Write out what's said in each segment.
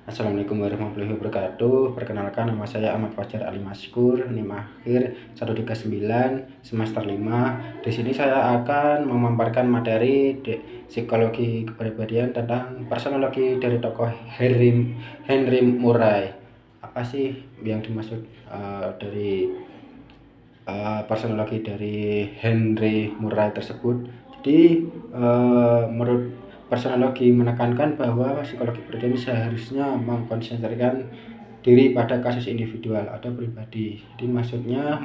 Assalamualaikum warahmatullahi wabarakatuh. Perkenalkan, nama saya Ahmad Fajar Ali Maskur, NIM akhir 139 semester 5. Di sini saya akan memaparkan materi psikologi kepribadian tentang personologi dari tokoh Henry Murray. Apa sih yang dimaksud dari personologi dari Henry Murray tersebut? Jadi menurut personologi menekankan bahwa psikologi kepribadian seharusnya mengkonsentrasikan diri pada kasus individual atau pribadi. Jadi maksudnya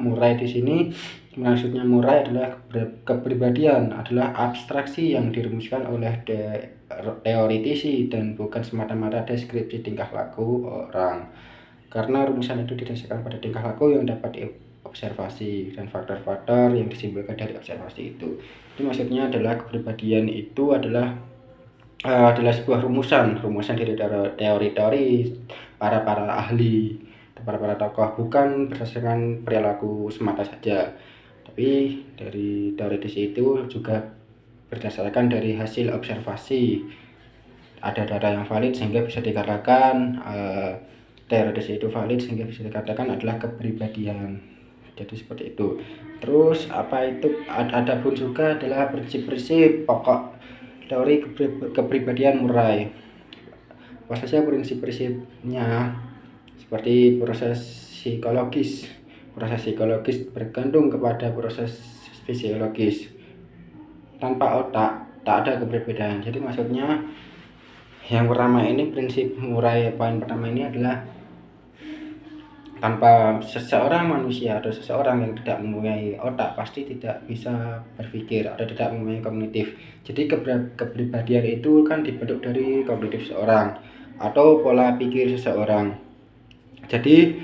Murray adalah kepribadian adalah abstraksi yang dirumuskan oleh teoritisi dan bukan semata-mata deskripsi tingkah laku orang. Karena rumusan itu didasarkan pada tingkah laku yang dapat diobservasi dan faktor-faktor yang disimpulkan dari observasi itu. Jadi maksudnya adalah kepribadian itu adalah sebuah rumusan dari teori-teori para ahli, para tokoh, bukan berdasarkan perilaku semata saja, tapi dari teoritis itu juga berdasarkan dari hasil observasi. Ada data yang valid sehingga bisa dikatakan teoritis itu valid sehingga bisa dikatakan adalah kepribadian. Jadi seperti itu. Terus ada pun juga adalah prinsip-prinsip pokok teori kepribadian Murray. Apa saja prinsip-prinsipnya? Seperti proses psikologis bergantung kepada proses fisiologis. Tanpa otak tak ada kepribadian. Jadi maksudnya yang pertama ini, prinsip Murray poin pertama ini adalah tanpa seseorang manusia atau seseorang yang tidak mempunyai otak pasti tidak bisa berpikir atau tidak mempunyai kognitif. Jadi kepribadian itu kan dibentuk dari kognitif seseorang atau pola pikir seseorang. Jadi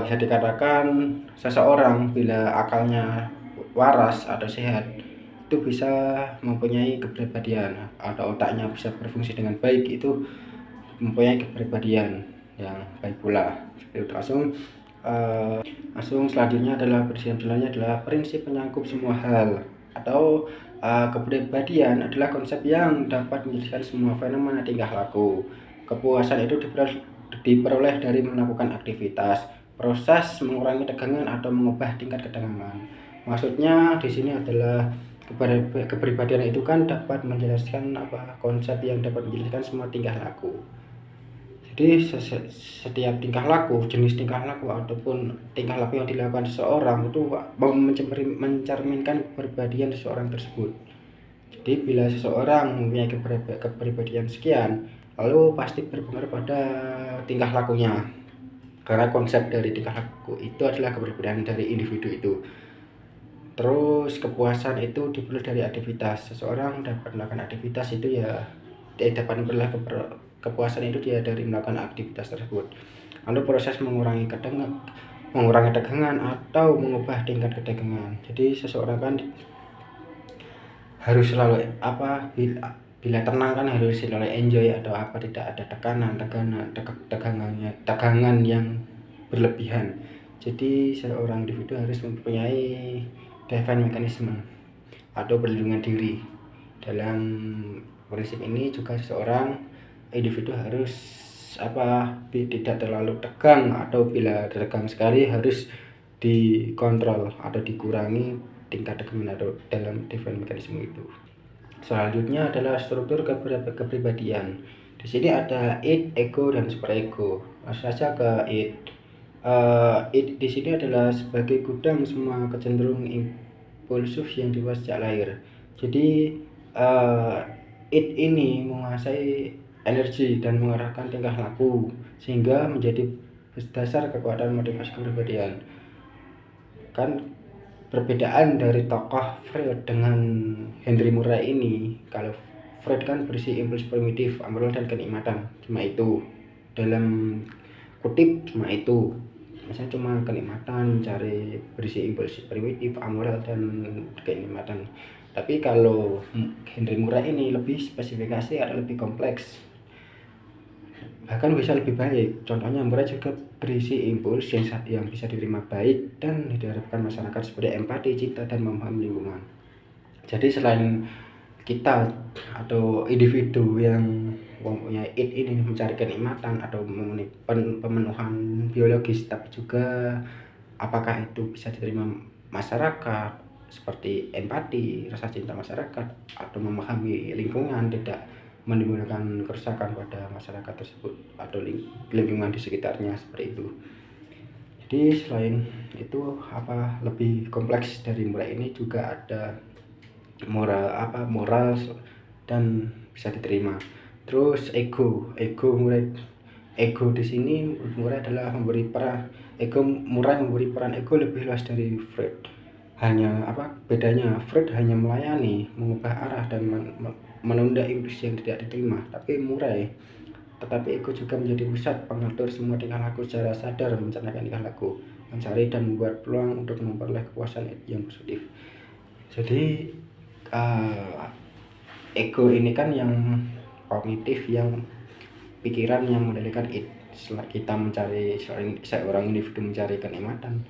bisa dikatakan seseorang bila akalnya waras atau sehat itu bisa mempunyai kepribadian atau otaknya bisa berfungsi dengan baik, itu mempunyai kepribadian yang baik pula. Langsung selanjutnya adalah prinsip penyangkut semua hal atau kepribadian adalah konsep yang dapat menjelaskan semua fenomena tingkah laku. Kepuasan itu diperoleh dari melakukan aktivitas, proses mengurangi tegangan atau mengubah tingkat ketegangan. Maksudnya di sini adalah kepribadian itu kan dapat menjelaskan konsep yang dapat menjelaskan semua tingkah laku. Jadi setiap tingkah laku, jenis tingkah laku ataupun tingkah laku yang dilakukan seseorang itu mencerminkan kepribadian seseorang tersebut. Jadi bila seseorang mempunyai kepribadian sekian, lalu pasti berpengaruh pada tingkah lakunya. Karena konsep dari tingkah laku itu adalah kepribadian dari individu itu. Terus kepuasan itu diperoleh dari aktivitas. Seseorang dapat melakukan aktivitas itu dapat memperoleh kepuasan itu dari melakukan aktivitas tersebut. Lalu proses mengurangi tegangan atau mengubah tingkat ketegangan. Jadi seseorang kan harus selalu bila tenang kan harus selalu enjoy atau tidak ada tegangan yang berlebihan. Jadi seorang individu harus mempunyai defense mechanism atau perlindungan diri. Dalam prinsip ini juga seseorang individu harus tidak terlalu tegang, atau bila tegang sekali harus dikontrol atau dikurangi tingkat tegangan atau dalam defense mekanisme itu. Selanjutnya adalah struktur kepribadian. Di sini ada id, ego, dan superego. Langsung saja ke id. Id di sini adalah sebagai gudang semua kecenderungan impulsif yang dibuat sejak lahir. Jadi id ini menguasai energi dan mengarahkan tingkah laku sehingga menjadi dasar kekuatan motivasi kepribadian. Kan perbedaan dari tokoh Freud dengan Henry Murray ini, kalau Freud kan berisi impuls primitif, amoral, dan kenikmatan, cuma itu, dalam kutip cuma itu, misalnya cuma kenikmatan, mencari berisi impuls primitif, amoral, dan kenikmatan. Tapi kalau Henry Murray ini lebih spesifikasi atau lebih kompleks, bahkan bisa lebih baik. Contohnya Murray juga berisi impuls yang bisa diterima baik dan diharapkan masyarakat seperti empati, cinta, dan memahami lingkungan. Jadi selain kita atau individu yang mempunyai id ini mencari kenikmatan atau memenuhi pemenuhan biologis, tapi juga apakah itu bisa diterima masyarakat seperti empati, rasa cinta masyarakat, atau memahami lingkungan, tidak menimbulkan kerusakan pada masyarakat tersebut atau lingkungan di sekitarnya, seperti itu. Jadi selain itu lebih kompleks dari murai ini juga ada moral dan bisa diterima. Terus ego di sini murai adalah memberi peran ego lebih luas dari Freud. Hanya bedanya Freud hanya melayani, mengubah arah dan menunda impuls yang tidak diterima, tetapi ego juga menjadi pusat pengatur semua tingkah laku secara sadar, mencernakan tingkah laku, mencari dan membuat peluang untuk memperoleh kepuasan yang positif. Jadi ego ini kan yang kognitif, yang pikiran yang mengendalikan id. Setelah kita mencari seorang individu mencari kenikmatan,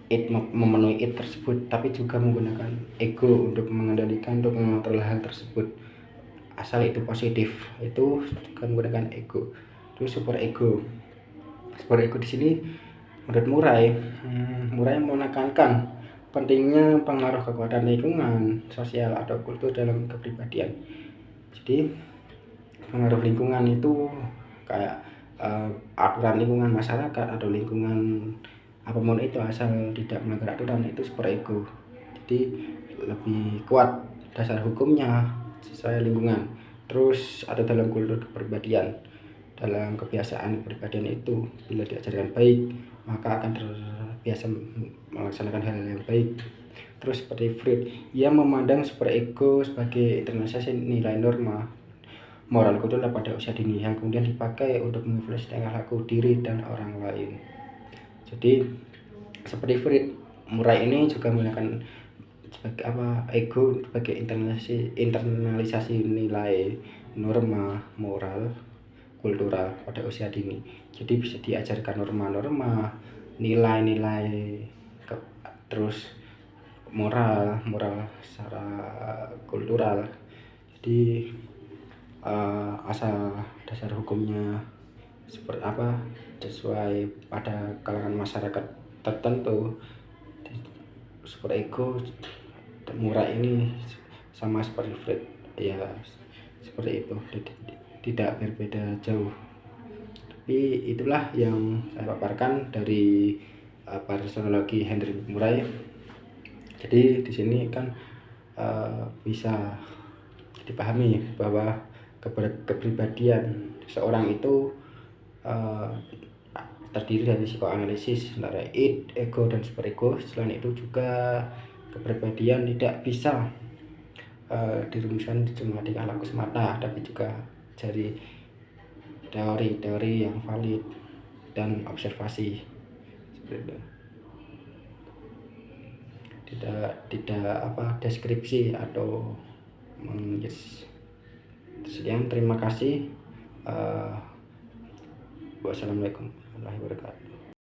id memenuhi id tersebut, tapi juga menggunakan ego untuk mengendalikan, untuk mengontrol hal tersebut. Asal itu positif, itu juga menggunakan ego. Itu super ego di sini menurut Murai menekankan pentingnya pengaruh kekuatan lingkungan, sosial atau kultur dalam kepribadian. Jadi pengaruh lingkungan itu kayak aturan lingkungan masyarakat atau lingkungan apapun itu, asal tidak melanggar aturan, itu super ego. Jadi lebih kuat dasar hukumnya sesuai lingkungan. Terus ada dalam kultur kepribadian, dalam kebiasaan kepribadian itu, bila diajarkan baik maka akan terbiasa melaksanakan hal yang baik. Terus seperti Freud, ia memandang super ego sebagai internalisasi nilai norma moral kultural pada usia dini yang kemudian dipakai untuk menginfluence tingkah laku diri dan orang lain. Jadi seperti Freud, Murai ini juga menggunakan sebagai ego sebagai internalisasi nilai norma moral kultural pada usia dini. Jadi bisa diajarkan norma-norma, nilai-nilai, terus moral secara kultural. Jadi asal dasar hukumnya seperti sesuai pada kalangan masyarakat tertentu. Super ego Murai ini sama seperti Freud, ya seperti itu, tidak berbeda jauh. Tapi itulah yang saya paparkan dari personologi Henry Murai. Jadi di sini kan bisa dipahami bahwa kepribadian seorang itu terdiri dari psikoanalisis antara id, ego, dan super ego. Selain itu juga kepribadian tidak bisa dirumuskan cuma tingkah laku semata, tapi juga dari teori-teori yang valid dan observasi. Seperti itu. Tidak deskripsi atau sekian, terima kasih. Wassalamualaikum warahmatullahi wabarakatuh.